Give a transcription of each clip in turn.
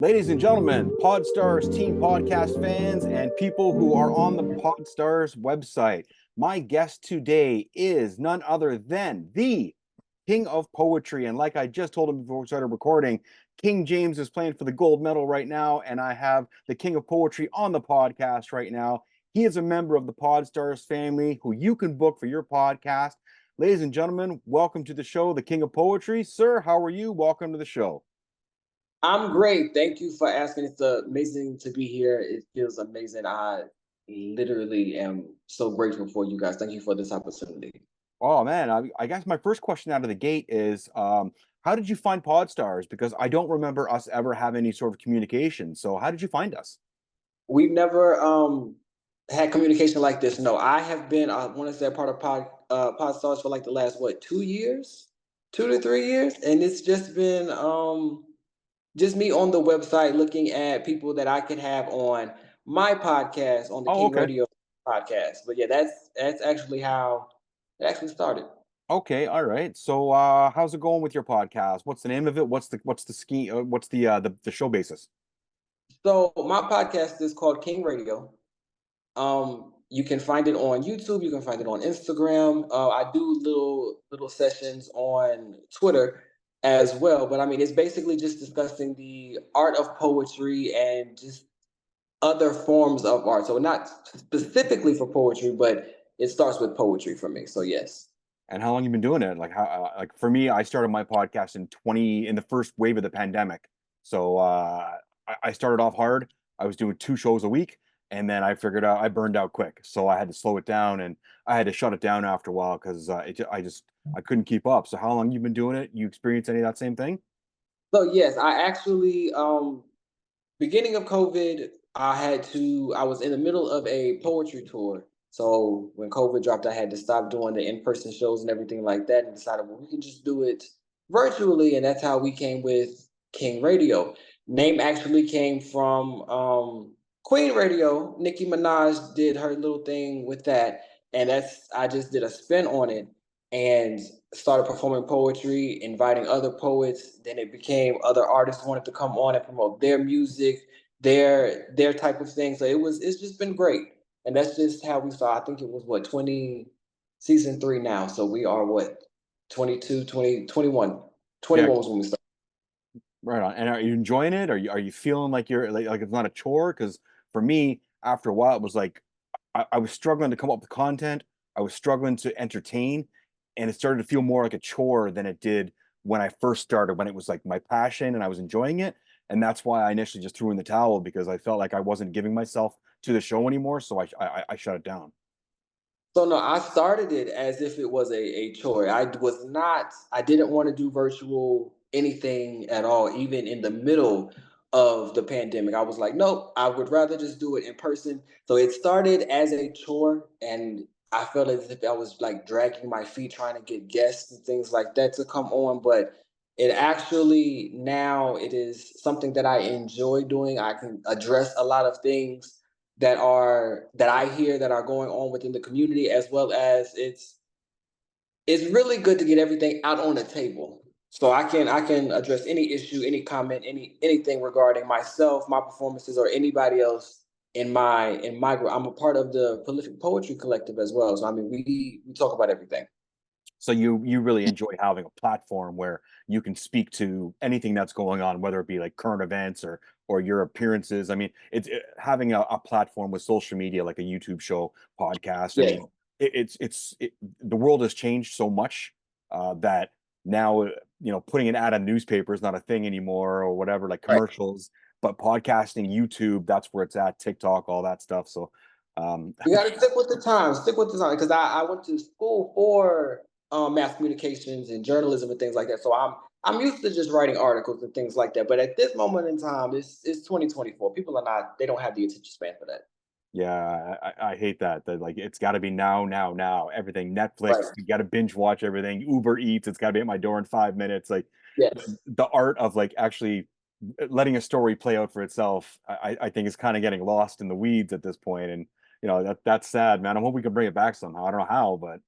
Ladies and gentlemen, Podstarz team podcast fans and people who are on the Podstarz website, my guest today is none other than the King of Poetry. And like I just told him before we started recording, King James is playing for the gold medal right now, and I have the King of Poetry on the podcast right now. He is a member of the Podstarz family who you can book for your podcast. Ladies and gentlemen, welcome to the show, the King of Poetry. Sir, how are you? Welcome to the show. I'm great. Thank you for asking. It's amazing to be here. It feels amazing. I literally am so grateful for you guys. Thank you for this opportunity. Oh man, I guess my first question out of the gate is, how did you find Podstarz? Because I don't remember us ever having any sort of communication. So how did you find us? We've never had communication like this. No, I have been, I want to say, a part of Podstarz for like the last, what, 2 years? 2 to 3 years? And it's just been just me on the website looking at people that I could have on my podcast, on the Oh, King okay. Radio podcast. But yeah, that's actually how it actually started. Okay, all right. So how's it going with your podcast? What's the name of it? What's the ski what's the show basis? So my podcast is called King Radio. You can find it on YouTube. You can find it on Instagram. I do little sessions on Twitter as well. But I mean, it's basically just discussing the art of poetry and just other forms of art. So not specifically for poetry, but it starts with poetry for me. So yes. And how long you been doing it? Like how like for me, I started my podcast in the first wave of the pandemic. So I started off hard. I was doing two shows a week, and then I figured out I burned out quick. So I had to slow it down, and I had to shut it down after a while because I couldn't keep up. So how long you been doing it? You experienced any of that same thing? So yes, I actually beginning of COVID, I was in the middle of a poetry tour. So when COVID dropped, I had to stop doing the in-person shows and everything like that and decided, well, we can just do it virtually. And that's how we came with King Radio. Name actually came from Queen Radio. Nicki Minaj did her little thing with that. And I just did a spin on it and started performing poetry, inviting other poets. Then it became other artists wanted to come on and promote their music, their type of thing. So it's just been great. And that's just how we saw. I think it was what 20 season 3 now. So we are what 22, 20, 21. Yeah, 21 was when we started. right on. And are you enjoying it? Are you feeling like you're like it's not a chore? Because for me, after a while, it was like I was struggling to come up with content. I was struggling to entertain, and it started to feel more like a chore than it did when I first started, when it was like my passion and I was enjoying it. And that's why I initially just threw in the towel because I felt like I wasn't giving myself to the show anymore. So I shut it down. So no, I started it as if it was a chore. I didn't want to do virtual anything at all, even in the middle of the pandemic. I was like, nope, I would rather just do it in person. So it started as a chore and I felt as if I was like dragging my feet trying to get guests and things like that to come on. But it actually now it is something that I enjoy doing. I can address a lot of things that I hear that are going on within the community, as well as it's really good to get everything out on the table. So I can address any issue, any comment, anything regarding myself, my performances, or anybody else in my group. I'm a part of the Prolific Poetry Collective as well. So I mean we talk about everything. So you really enjoy having a platform where you can speak to anything that's going on, whether it be like current events or your appearances. I mean, having a platform with social media like a YouTube show, podcast. I Yeah. mean, the world has changed so much that now putting an ad on newspaper is not a thing anymore or whatever, like Right. commercials. But podcasting, YouTube, that's where it's at. TikTok, all that stuff. So um, You got to stick with the times. Stick with the time because I went to school for mass communications and journalism and things like that. So I'm used to just writing articles and things like that. But at this moment in time, it's 2024. People are not. They don't have the attention span for that. Yeah, I hate that. That like it's got to be now, now, now. Everything Right. Netflix, you got to binge watch everything. Uber Eats, it's got to be at my door in 5 minutes. Like Yes. the art of like actually letting a story play out for itself, I think is kind of getting lost in the weeds at this point. And that's sad, man. I hope we can bring it back somehow. I don't know how, but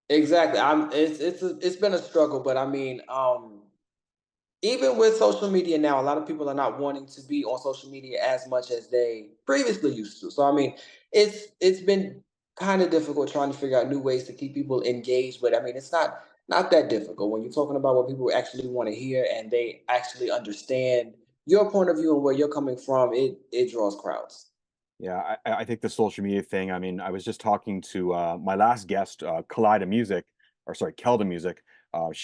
Exactly. It's been a struggle, but I mean, even with social media now, a lot of people are not wanting to be on social media as much as they previously used to. So I mean, it's been kind of difficult trying to figure out new ways to keep people engaged. But I mean, it's not that difficult when you're talking about what people actually want to hear and they actually understand your point of view and where you're coming from. It draws crowds. Yeah, I think the social media thing. I mean, I was just talking to my last guest, Collida Music, or sorry, Kelda Music.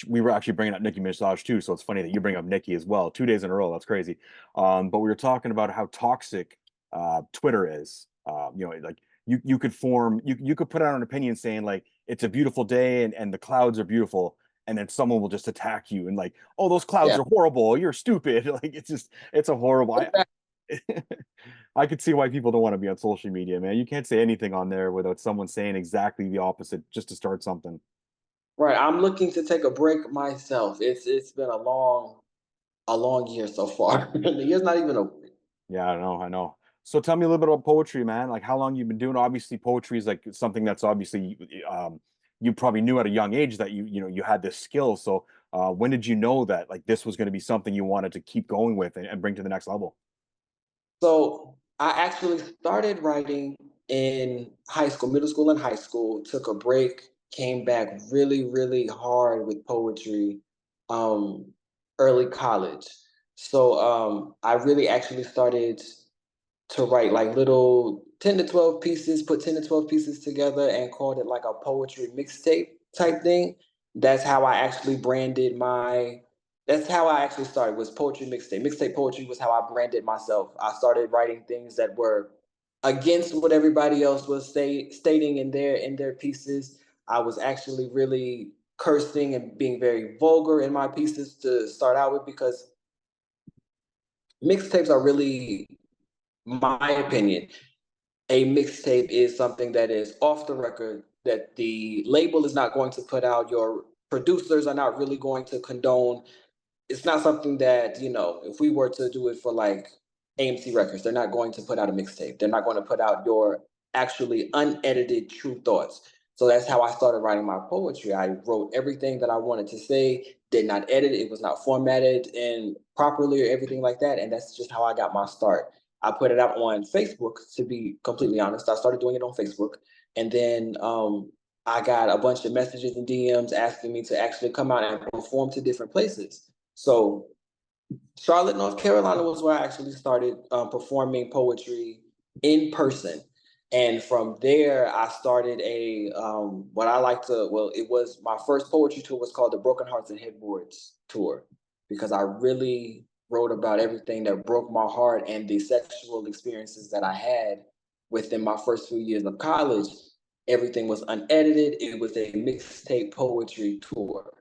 We were actually bringing up Nicki Minaj too, so it's funny that you bring up Nicki as well. 2 days in a row, that's crazy. But we were talking about how toxic Twitter is. Like you could form, you could put out an opinion saying like it's a beautiful day and the clouds are beautiful, and then someone will just attack you and like, oh, those clouds Yeah. are horrible. You're stupid. Like it's a horrible. I could see why people don't want to be on social media, man. You can't say anything on there without someone saying exactly the opposite just to start something. Right. I'm looking to take a break myself. It's been a long year so far. The year's not even over. Yeah, I know, I know. So tell me a little bit about poetry, man. Like how long you've been doing? Obviously, poetry is like something that's obviously you probably knew at a young age that you had this skill. So when did you know that like this was going to be something you wanted to keep going with and bring to the next level? So I actually started writing in high school, middle school and high school, took a break, came back really, really hard with poetry, um, early college. So I really actually started to write like little 10 to 12 pieces, put 10 to 12 pieces together and called it like a poetry mixtape type thing. That's how I actually branded my that's how I actually started was poetry mixtape. Mixtape poetry was how I branded myself. I started writing things that were against what everybody else was stating in their pieces. I was actually really cursing and being very vulgar in my pieces to start out with because mixtapes are really my opinion a mixtape is something that is off the record that the label is not going to put out, your producers are not really going to condone. It's not something that, if we were to do it for like AMC Records, they're not going to put out a mixtape. They're not going to put out your actually unedited true thoughts. So that's how I started writing my poetry. I wrote everything that I wanted to say, did not edit it, was not formatted and properly or everything like that. And that's just how I got my start. I put it out on Facebook, to be completely honest. I started doing it on Facebook. And then I got a bunch of messages and DMs asking me to actually come out and perform to different places. So Charlotte, North Carolina was where I actually started performing poetry in person. And from there, I started what I like to, well, it was my first poetry tour was called the Broken Hearts and Headboards Tour because I really wrote about everything that broke my heart and the sexual experiences that I had within my first few years of college. Everything was unedited. It was a mixtape poetry tour.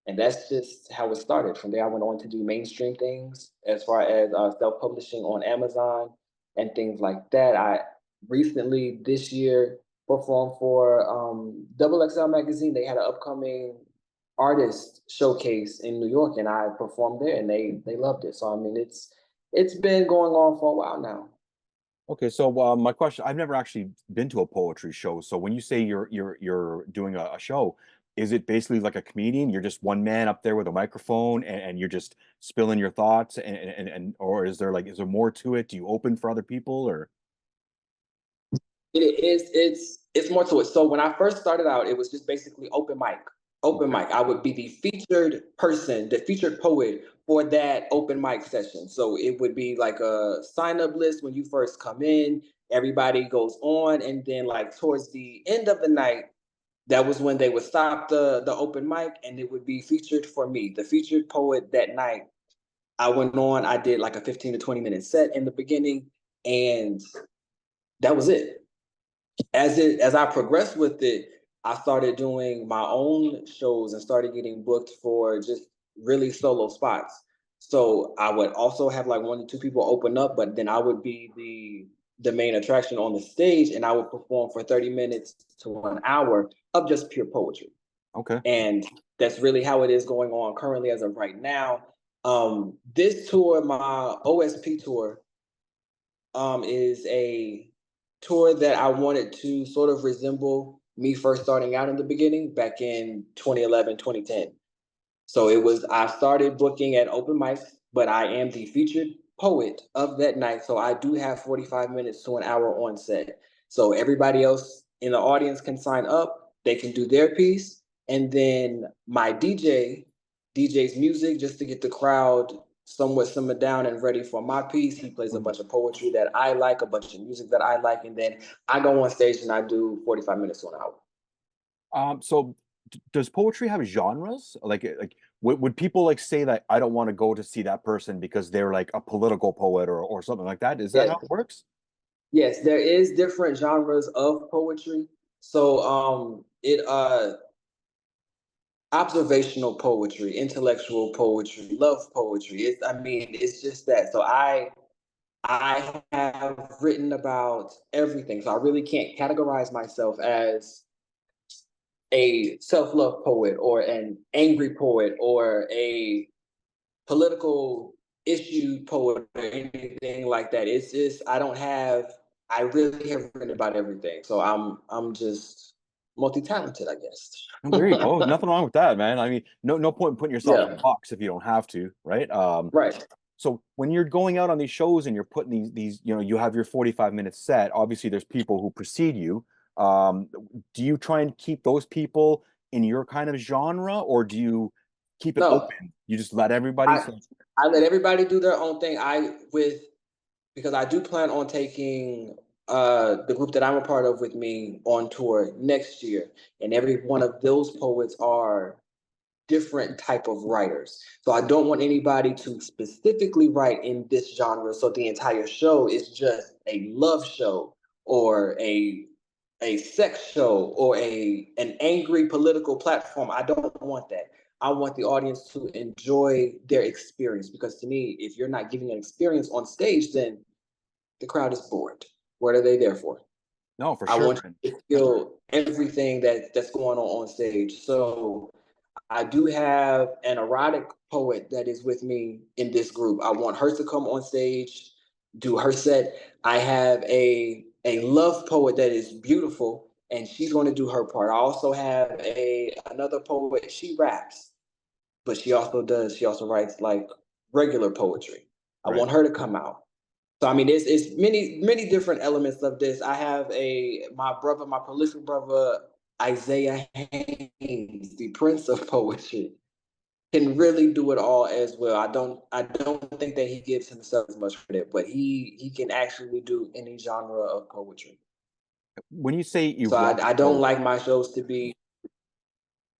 And that's just how it started. From there, I went on to do mainstream things as far as self-publishing on Amazon and things like that. I recently this year performed for Double XL magazine. They had an upcoming artist showcase in New York, and I performed there, and they loved it. So I mean, it's been going on for a while now. Okay, so my question, I've never actually been to a poetry show. So when you say you're doing a show, is it basically like a comedian? You're just one man up there with a microphone and you're just spilling your thoughts and or is there more to it? Do you open for other people or It's more to it. So when I first started out, it was just basically open mic. Open okay, mic. I would be the featured person, the featured poet for that open mic session. So it would be like a sign up list when you first come in. Everybody goes on, and then like towards the end of the night, that was when they would stop the open mic, and it would be featured for me, the featured poet that night. I went on. I did like a 15 to 20 minute set in the beginning, and that was it. As I progressed with it, I started doing my own shows and started getting booked for just really solo spots. So I would also have like 1 to 2 people open up, but then I would be the main attraction on the stage, and I would perform for 30 minutes to an hour of just pure poetry. okay. And that's really how it is going on currently as of right now. This tour, my OSP tour, is a tour that I wanted to sort of resemble me first starting out in the beginning back in 2011, 2010. So I started booking at open mics, but I am the featured poet of that night. So I do have 45 minutes to an hour on set. So everybody else in the audience can sign up, they can do their piece. And then my DJ's music just to get the crowd somewhat simmered down and ready for my piece. He plays a bunch of poetry that I like, a bunch of music that I like, and then I go on stage and I do 45 minutes to an hour. So does poetry have genres? Would people like say that I don't want to go to see that person because they're like a political poet or something like that? Is that Yes, how it works? yes, there is different genres of poetry. So it observational poetry, intellectual poetry, love poetry. It's just that. So I have written about everything. So I really can't categorize myself as a self-love poet or an angry poet or a political issue poet or anything like that. It's just I really have written about everything. So I'm just multi-talented, I guess. Well, there you go. Nothing wrong with that, man. I mean, no point in putting yourself in a Yeah, box if you don't have to, right? right. So when you're going out on these shows and you're putting these, you have your 45 minutes set, obviously there's people who precede you. Um, do you try and keep those people in your kind of genre, or do you keep it No, open? You just let everybody. I I let everybody do their own thing. Because I do plan on taking the group that I'm a part of with me on tour next year, and every one of those poets are different type of writers. So I don't want anybody to specifically write in this genre. So the entire show is just a love show or a sex show or an angry political platform. I don't want that. I want the audience to enjoy their experience because to me, if you're not giving an experience on stage, then the crowd is bored. What are they there for? No, for I sure. want you to feel everything that's going on stage. So I do have an erotic poet that is with me in this group. I want her to come on stage, do her set. I have a love poet that is beautiful, and she's going to do her part. I also have a another poet. She raps, but she also writes like regular poetry. I Right. want her to come out. So I mean, it's many different elements of this. I have my prolific brother Isaiah Haynes, the Prince of Poetry, can really do it all as well. I don't think that he gives himself as much credit, but he can actually do any genre of poetry. When you say So erotic I don't poet, like my shows to be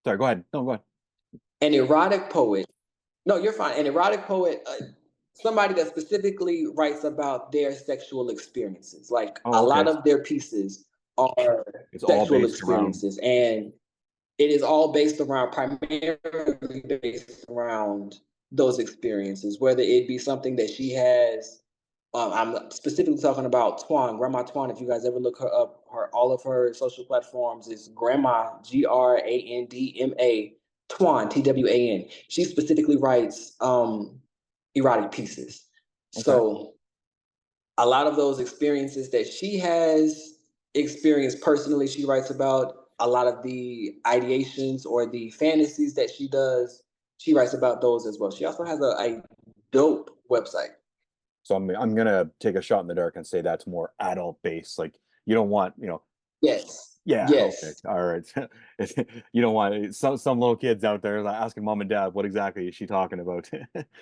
sorry, go ahead. No, go ahead. an erotic poet. No, you're fine. An erotic poet, somebody that specifically writes about their sexual experiences. Like a Oh, lot okay. of their pieces are It's all sexual based around. experiences, and it is all primarily based around those experiences, whether it be something that she has. I'm specifically talking about Twan, Grandma Twan. If you guys ever look her up, all of her social platforms is Grandma GRANDMA Twan TWAN. She specifically writes erotic pieces. Okay. So a lot of those experiences that she has experienced personally, she writes about a lot of the ideations or the fantasies that she does. She writes about those as well. She also has a dope website. So I'm gonna take a shot in the dark and say that's more adult based. Like you don't want, Yes, yeah, okay, yes, all right. You don't want some little kids out there like asking mom and dad what exactly is she talking about.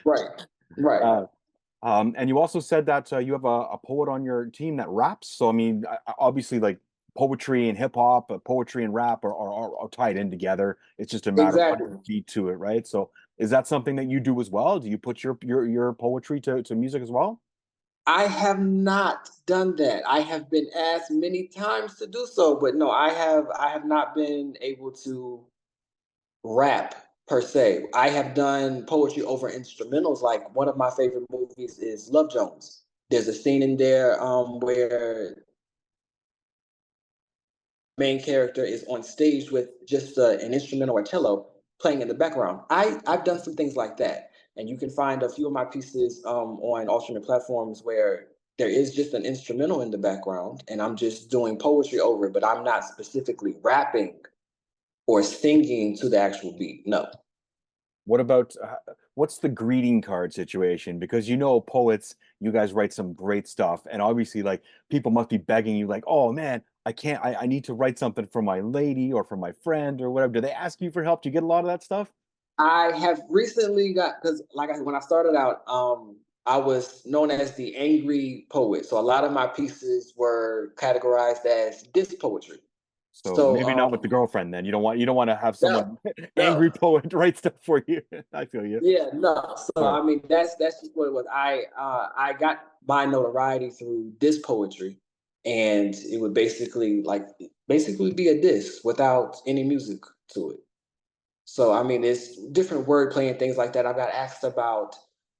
right, right. uh, and you also said that you have a poet on your team that raps. So I mean, obviously, like poetry and hip hop, poetry and rap are tied in together. It's just a matter of putting Exactly. a beat to it, right? So is that something that you do as well? Do you put your poetry to music as well? I have not done that. I have been asked many times to do so, but no, I have not been able to rap per se. I have done poetry over instrumentals. Like one of my favorite movies is Love Jones. There's a scene in there where main character is on stage with just an instrumental or cello playing in the background. I've done some things like that, and you can find a few of my pieces on alternate platforms where there is just an instrumental in the background, and I'm just doing poetry over it, but I'm not specifically rapping or singing to the actual beat. No. What about what's the greeting card situation? Because you know, poets, you guys write some great stuff, and obviously, like people must be begging you, like, "Oh man, I can't. I need to write something for my lady or for my friend or whatever." Do they ask you for help? Do you get a lot of that stuff? I have recently got, because when I started out, I was known as the angry poet. So a lot of my pieces were categorized as diss poetry. So So maybe not with the girlfriend. Then you don't want to have no, someone no. angry poet write stuff for you. I feel you. Yeah, no. So Right. I mean, that's just what it was. I got my notoriety through diss poetry, and it would basically be a diss without any music to it. So I mean, it's different wordplay and things like that. I got asked about.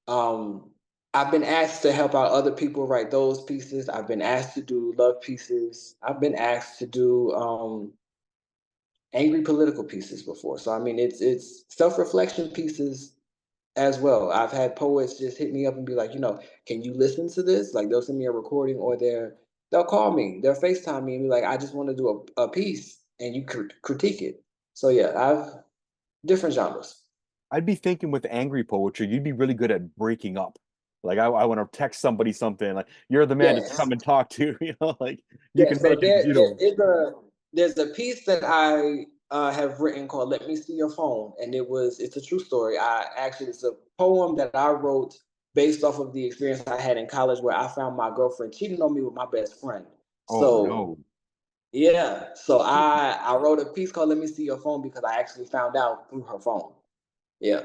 Um, I've been asked to help out other people write those pieces. I've been asked to do love pieces. I've been asked to do angry political pieces before. So I mean, it's self reflection pieces as well. I've had poets just hit me up and be like, can you listen to this? Like they'll send me a recording, or they'll call me, they'll FaceTime me and be like, I just want to do a piece and you critique it. So yeah, I've different genres. I'd be thinking with angry poetry, you'd be really good at breaking up. Like I want to text somebody something like you're the man to come Yes. and talk to, like you Yeah. can So make it there beautiful. is there's a piece that I have written called "Let Me See Your Phone," and it's a true story. It's a poem that I wrote based off of the experience I had in college, where I found my girlfriend cheating on me with my best friend. Oh So no. yeah, so I wrote a piece called "Let Me See Your Phone" because I actually found out through her phone. Yeah.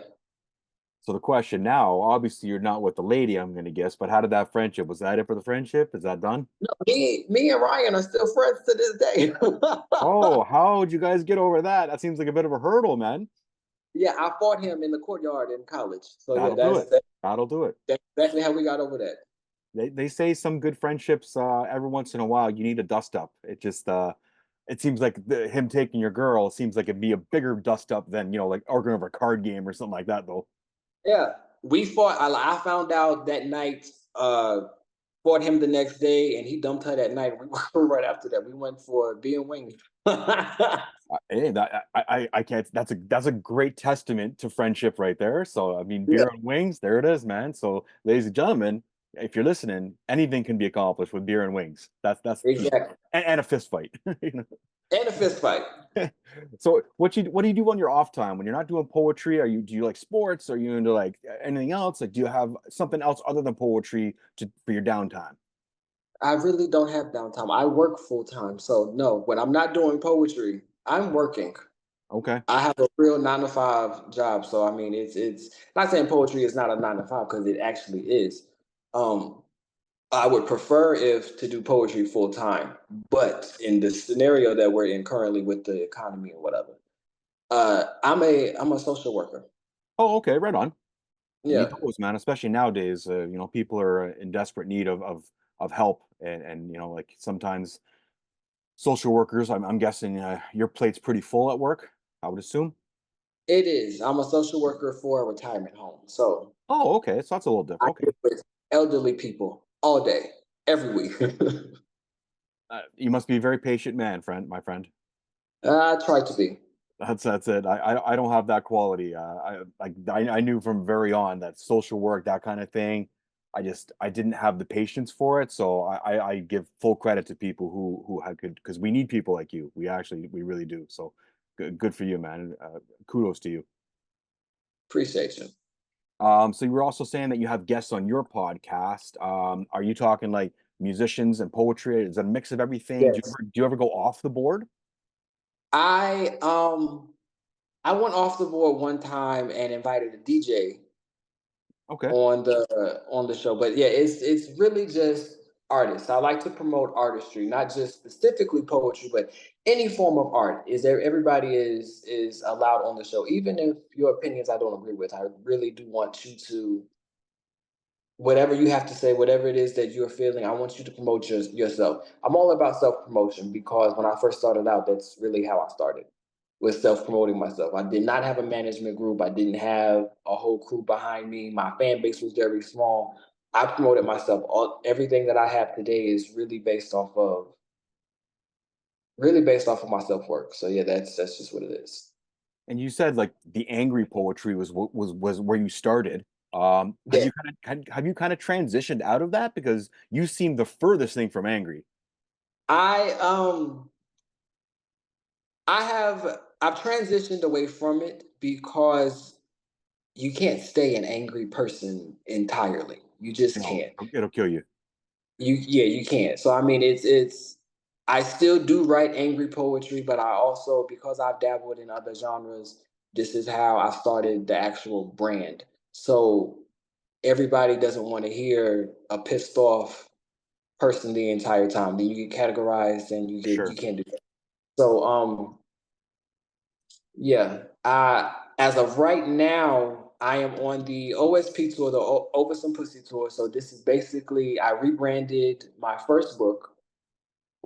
So the question now, obviously you're not with the lady, I'm gonna guess, but how did that friendship? Was that it for the friendship? Is that done? No, me and Ryan are still friends to this day. Oh, how would you guys get over that? That seems like a bit of a hurdle, man. Yeah, I fought him in the courtyard in college. So yeah, That'll do it. That'll do it. that's exactly how we got over that. They say some good friendships every once in a while you need a dust up. It seems like him taking your girl seems like it'd be a bigger dust up than like arguing over a card game or something like that though. Yeah, we fought. I found out that night. Fought him the next day, and he dumped her that night. We right after that. We went for beer and wings. Hey, I can't. That's a great testament to friendship right there. So I mean, Yeah, beer and wings, there it is, man. So, ladies and gentlemen, if you're listening, anything can be accomplished with beer and wings. That's the truth, exactly. and a fist fight. And a fist fight. So what do you do on your off time when you're not doing poetry? Do you like sports? Are you into like anything else? Like, do you have something else other than poetry for your downtime? I really don't have downtime. I work full time, so no. When I'm not doing poetry, I'm working. Okay. I have a real 9 to 5 job, so I mean, it's not saying poetry is not a 9 to 5 because it actually is. Um, I would prefer if to do poetry full time, but in the scenario that we're in currently with the economy and whatever, I'm a social worker. Oh, okay. Right on. You need Yeah, those, man. Especially nowadays, people are in desperate need of help, and like sometimes social workers. I'm guessing your plate's pretty full at work. I would assume. it is. I'm a social worker for a retirement home, so Oh, okay. So that's a little I different. Okay. deal with elderly people all day, every week. You must be a very patient man, my friend. I try to be. That's it. I don't have that quality. I knew from very on that social work, that kind of thing. I didn't have the patience for it. So I give full credit to people who had could because we need people like you. We really do. So good for you, man. Kudos to you. Appreciate you. So you were also saying that you have guests on your podcast. Are you talking like musicians and poetry? Is it a mix of everything? Yes. Do you ever go off the board? I um I went off the board one time and invited a DJ Okay. on the show. But yeah, it's really just artists. I like to promote artistry, not just specifically poetry, but any form of art. Is there everybody is allowed on the show, even if your opinions I don't agree with. I really do want you to whatever you have to say, whatever it is that you're feeling, I want you to promote yourself. I'm all about self promotion because when I first started out, that's really how I started with self promoting myself. I did not have a management group, I didn't have a whole crew behind me. My fan base was very small. I promoted myself. Everything that I have today is really based off of my self work. So yeah, that's just what it is. And you said like the angry poetry was where you started. Have Yeah. you have you kind of transitioned out of that because you seem the furthest thing from angry? I um I've transitioned away from it because you can't stay an angry person entirely. You just No, can't. it'll kill you. You can't. So I mean it's I still do write angry poetry, but I also, because I've dabbled in other genres, this is how I started the actual brand. So everybody doesn't want to hear a pissed off person the entire time. Then you get categorized and you Sure. can't do that. So yeah. As of right now, I am on the OSP tour, the Over Some Pussy tour. So this is basically, I rebranded my first book,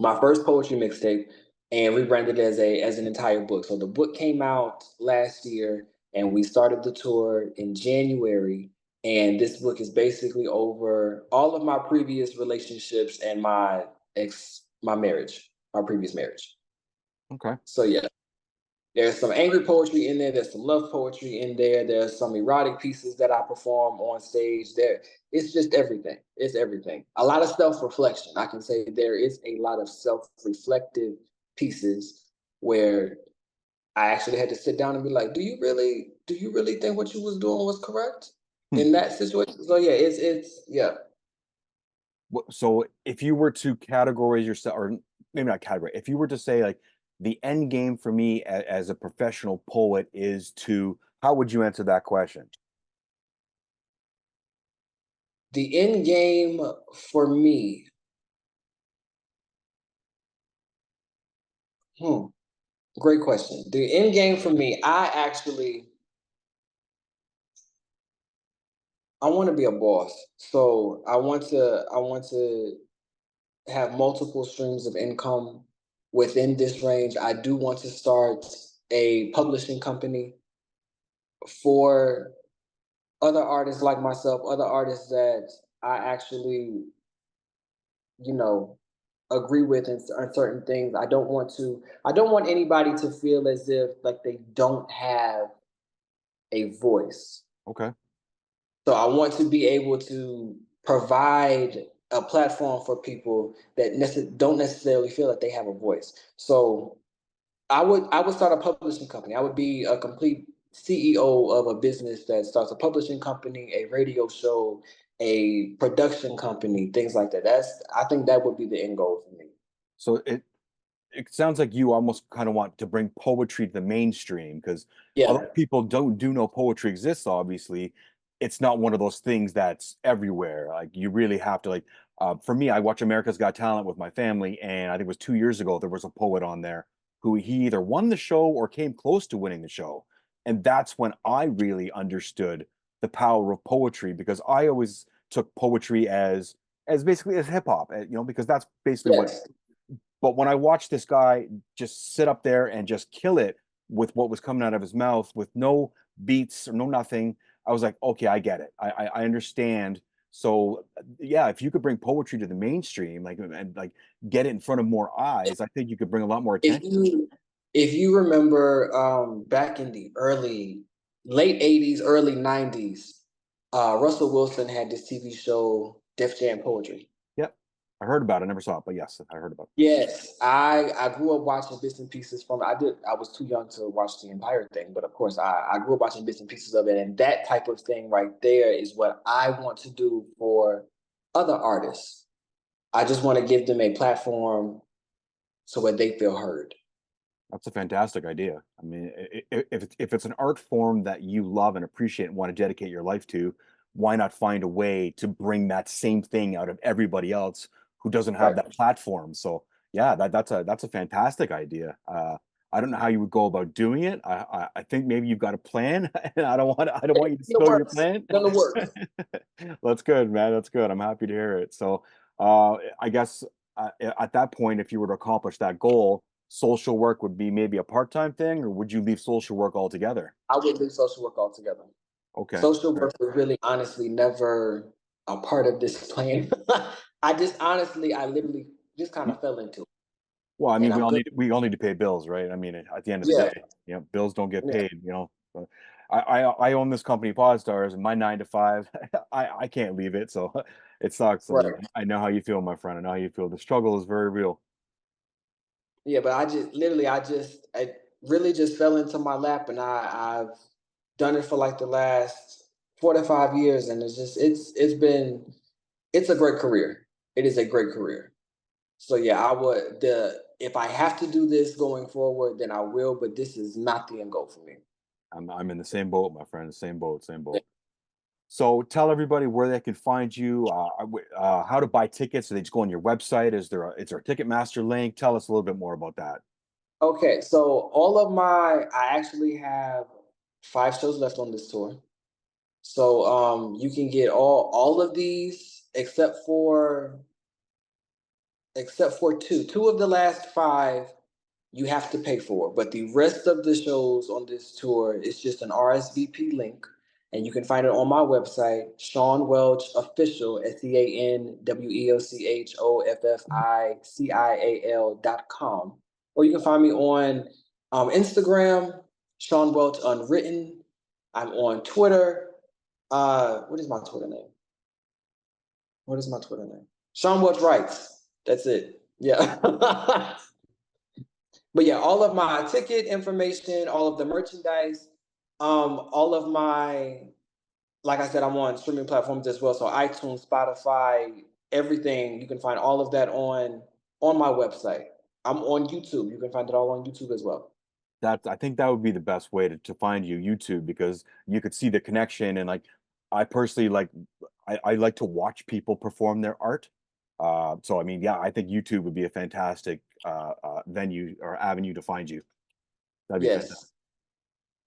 my first poetry mixtape, and rebranded it as an entire book. So the book came out last year, and we started the tour in January. And this book is basically over all of my previous relationships and my marriage, my previous marriage. Okay. So yeah. There's some angry poetry in there. There's some love poetry in there. There's some erotic pieces that I perform on stage. It's just everything. It's everything. A lot of self-reflection. I can say there is a lot of self-reflective pieces where I actually had to sit down and be like, do you really think what you was doing was correct Hmm. in that situation? So yeah, it's yeah. So if you were to categorize yourself, or maybe not category, if you were to say like the end game for me as a professional poet is to, how would you answer that question? The end game for me, hmm, great question. The end game for me, I want to be a boss. So I want to have multiple streams of income within this range. I do want to start a publishing company for other artists like myself, other artists that I actually, you know, agree with on certain things. I don't want anybody to feel as if like they don't have a voice. Okay. So I want to be able to provide a platform for people that don't necessarily feel that they have a voice. So I would start a publishing company. I would be a complete CEO of a business that starts a publishing company, a radio show, a production company, things like that. I think that would be the end goal for me. So it sounds like you almost kind of want to bring poetry to the mainstream because a lot Yeah. of people don't do know poetry exists, obviously. It's not one of those things that's everywhere. Like you really have to like for me, I watch America's Got Talent with my family, and I think it was 2 years ago there was a poet on there who he either won the show or came close to winning the show. And that's when I really understood the power of poetry because I always took poetry as basically as hip hop, because that's basically what. Yes. But when I watched this guy just sit up there and just kill it with what was coming out of his mouth with no beats or no nothing, I was like, okay, I get it. I understand. So yeah, if you could bring poetry to the mainstream, like and like get it in front of more eyes, I think you could bring a lot more If attention. you remember back in the late 80s, early 90s, Russell Wilson had this TV show, Def Jam Poetry. Yep. I heard about it, I never saw it, but yes, I heard about Yes, I grew up watching bits and pieces from it. I was too young to watch the entire thing, but of course I grew up watching bits and pieces of it. And that type of thing right there is what I want to do for other artists. I just want to give them a platform so where they feel heard. That's a fantastic idea. I mean, if it's an art form that you love and appreciate and want to dedicate your life to, why not find a way to bring that same thing out of everybody else who doesn't have Right. that platform? So yeah, that's a fantastic idea. I don't know how you would go about doing it. I think maybe you've got a plan, and I don't want you to In the spill your works. plan. In the works. That's good, man. That's good. I'm happy to hear it. So I guess at that point, if you were to accomplish that goal, social work would be maybe a part-time thing, or would you leave social work altogether? I would leave social work altogether. Okay. Social Right. work was really honestly never a part of this plan. I literally just kind of fell into it. Well, I mean, and I'm good. we all need to pay bills, right? I mean, at the end of the Yeah, day, bills don't get yeah, paid. I own this company, Podstarz, and my 9 to 5, I can't leave it, so it sucks. And right. I know how you feel, my friend. I know how you feel. The struggle is very real. Yeah, but I really just fell into my lap, and I've done it for like the last 4 to 5 years, and it's a great career. It is a great career. So yeah, I would the if I have to do this going forward, then I will. But this is not the end goal for me. I'm in the same boat, my friend. Same boat, same boat. So tell everybody where they can find you, how to buy tickets. So they just go on your website. Is there a Ticketmaster link? Tell us a little bit more about that. Okay, so I actually have 5 shows left on this tour. So you can get all of these except for two. Two of the last five you have to pay for, but the rest of the shows on this tour is just an RSVP link, and you can find it on my website, Sean Welch Official, SeanWelchOfficial.com, or you can find me on Instagram, Sean Welch Unwritten. I'm on Twitter. What is my Twitter name? What is my Twitter name? Sean Welch Writes. That's it. Yeah. But yeah, all of my ticket information, all of the merchandise, all of my, like I said, I'm on streaming platforms as well. So iTunes, Spotify, everything. You can find all of that on my website. I'm on YouTube. You can find it all on YouTube as well. I think that would be the best way to find you, YouTube, because you could see the connection. And like, I personally I like to watch people perform their art. So I mean, yeah, I think YouTube would be a fantastic venue or avenue to find you. That'd be fantastic. Yes.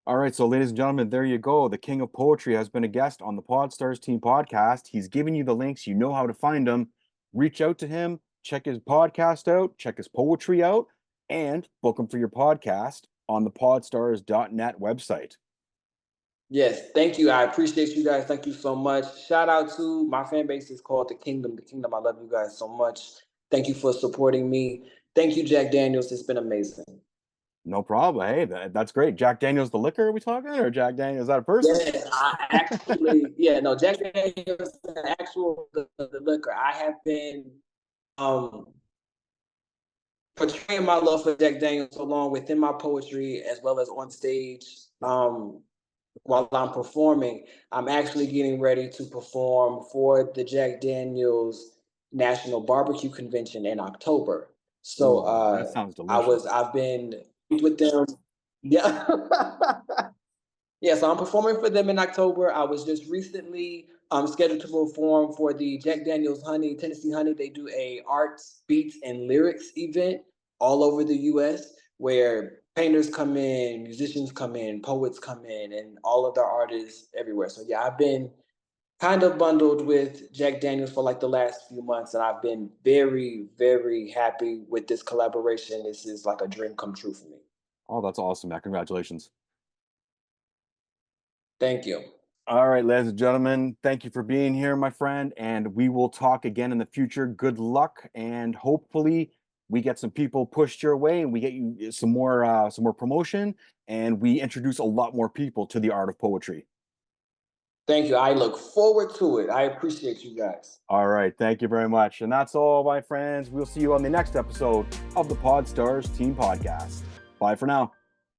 All right, so ladies and gentlemen, there you go. The King of Poetry has been a guest on the Podstarz Team podcast. He's giving you the links. You know how to find him. Reach out to him, check his podcast out, check his poetry out, and book him for your podcast on the podstarz.net website. Yes. Thank you. I appreciate you guys. Thank you so much. Shout out to my fan base is called The Kingdom. The Kingdom. I love you guys so much. Thank you for supporting me. Thank you, Jack Daniels. It's been amazing. No problem. Hey, that's great. Jack Daniels the liquor, are we talking? Or Jack Daniels, is that a person? Yes, Jack Daniels, the actual the liquor. I have been portraying my love for Jack Daniels so long within my poetry as well as on stage. While I'm performing, I'm actually getting ready to perform for the Jack Daniels National Barbecue Convention in October. So Ooh, that sounds delicious. I've been with them. Yeah. Yeah, so I'm performing for them in October. I was just recently scheduled to perform for the Jack Daniels Tennessee Honey. They do a arts, beats, and lyrics event all over the U.S. where painters come in, musicians come in, poets come in, and all of their artists everywhere. So yeah, I've been kind of bundled with Jack Daniels for like the last few months, and I've been very, very happy with this collaboration. This is like a dream come true for me. Oh, that's awesome, man. Congratulations. Thank you. All right, ladies and gentlemen, thank you for being here, my friend. And we will talk again in the future. Good luck, and hopefully we get some people pushed your way, and we get you some more promotion, and we introduce a lot more people to the art of poetry. Thank you. I look forward to it. I appreciate you guys. All right, thank you very much. And that's all, my friends. We'll see you on the next episode of the Podstarz Team Podcast. Bye for now.